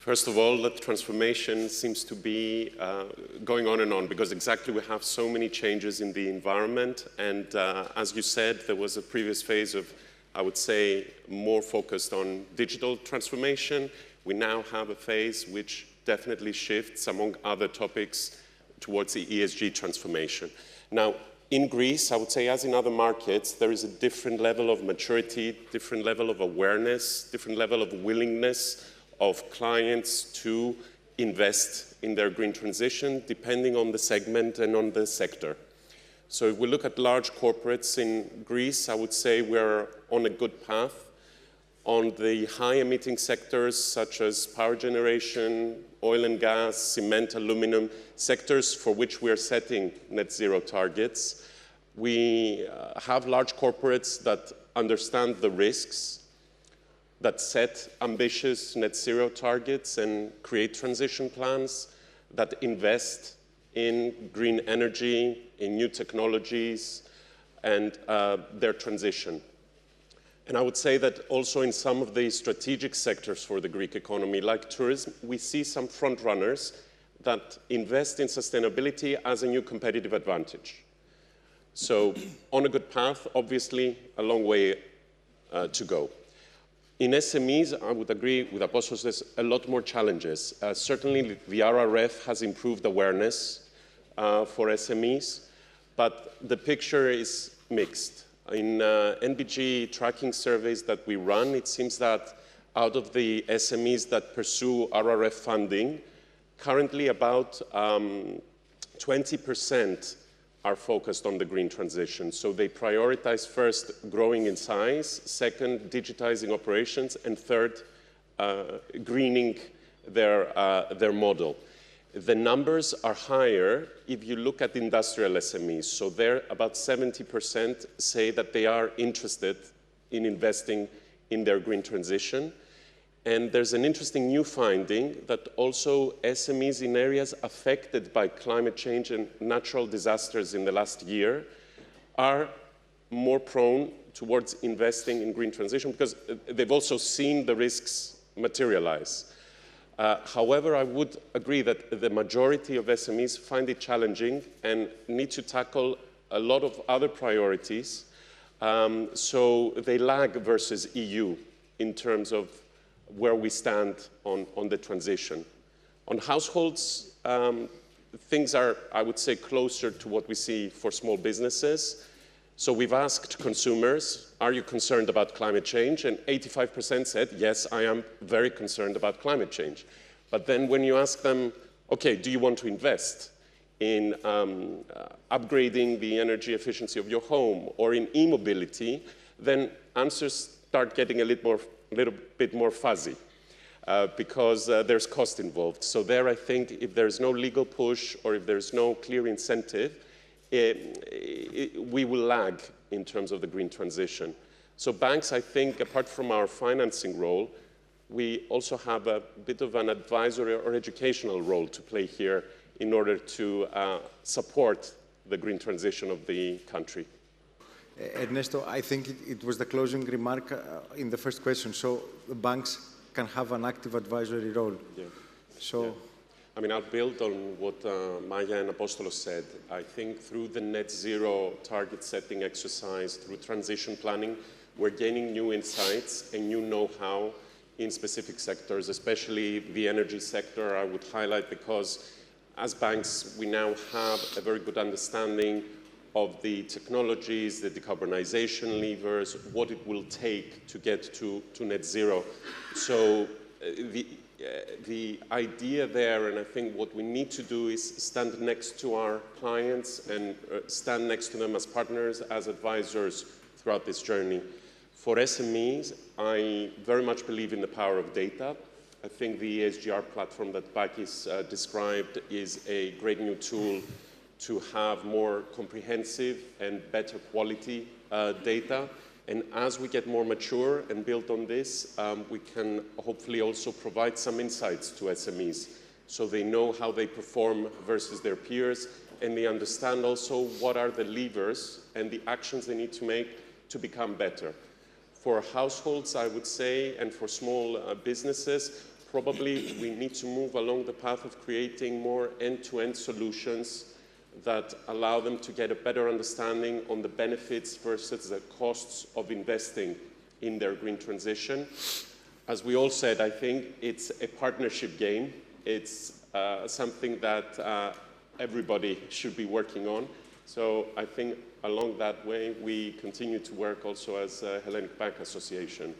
First of all, the transformation seems to be going on and on because exactly we have so many changes in the environment. And as you said, there was a previous phase of, I would say, more focused on digital transformation. We now have a phase which definitely shifts, among other topics, towards the ESG transformation. Now, in Greece, I would say, as in other markets, there is a different level of maturity, different level of awareness, different level of willingness of clients to invest in their green transition, depending on the segment and on the sector. So if we look at large corporates in Greece, I would say we're on a good path. On the high-emitting sectors, such as power generation, oil and gas, cement, aluminum, sectors for which we are setting net zero targets, we have large corporates that understand the risks, that set ambitious net zero targets and create transition plans, that invest in green energy, in new technologies, and their transition. And I would say that also in some of the strategic sectors for the Greek economy, like tourism, we see some front runners that invest in sustainability as a new competitive advantage. So on a good path, obviously a long way to go. In SMEs, I would agree with Apostos, there's a lot more challenges. Certainly, the RRF has improved awareness for SMEs, but the picture is mixed. In NBG tracking surveys that we run, it seems that out of the SMEs that pursue RRF funding, currently about 20% are focused on the green transition. So they prioritize first growing in size, second, digitizing operations, and third, greening their model. The numbers are higher if you look at industrial SMEs. So there, about 70% say that they are interested in investing in their green transition. And there's an interesting new finding that also SMEs in areas affected by climate change and natural disasters in the last year are more prone towards investing in green transition because they've also seen the risks materialize. However, I would agree that the majority of SMEs find it challenging and need to tackle a lot of other priorities. So they lag versus EU in terms of where we stand on the transition. On households, things are, I would say, closer to what we see for small businesses. So we've asked consumers, are you concerned about climate change? And 85% said, yes, I am very concerned about climate change. But then when you ask them, okay, do you want to invest in upgrading the energy efficiency of your home or in e-mobility, then answers start getting a little bit more fuzzy because there's cost involved. So there, I think, if there's no legal push or if there's no clear incentive, we will lag in terms of the green transition. So banks, I think, apart from our financing role, we also have a bit of an advisory or educational role to play here in order to support the green transition of the country. Ernesto, I think it was the closing remark in the first question. So the banks can have an active advisory role. Yeah. So. Yeah. I mean, I'll build on what Maya and Apostolos said. I think through the net zero target setting exercise, through transition planning, we're gaining new insights and new know-how in specific sectors, especially the energy sector, I would highlight, because as banks, we now have a very good understanding of the technologies, the decarbonization levers, what it will take to get to net zero. So the idea there, and I think what we need to do is stand next to our clients and stand next to them as partners, as advisors throughout this journey. For SMEs, I very much believe in the power of data. I think the ESGR platform that Bakis described is a great new tool to have more comprehensive and better quality data. And as we get more mature and build on this, we can hopefully also provide some insights to SMEs so they know how they perform versus their peers, and they understand also what are the levers and the actions they need to make to become better. For households, I would say, and for small businesses, probably we need to move along the path of creating more end-to-end solutions that allow them to get a better understanding on the benefits versus the costs of investing in their green transition. As we all said, I think it's a partnership game. It's something that everybody should be working on. So I think along that way, we continue to work also as a Hellenic Bank Association.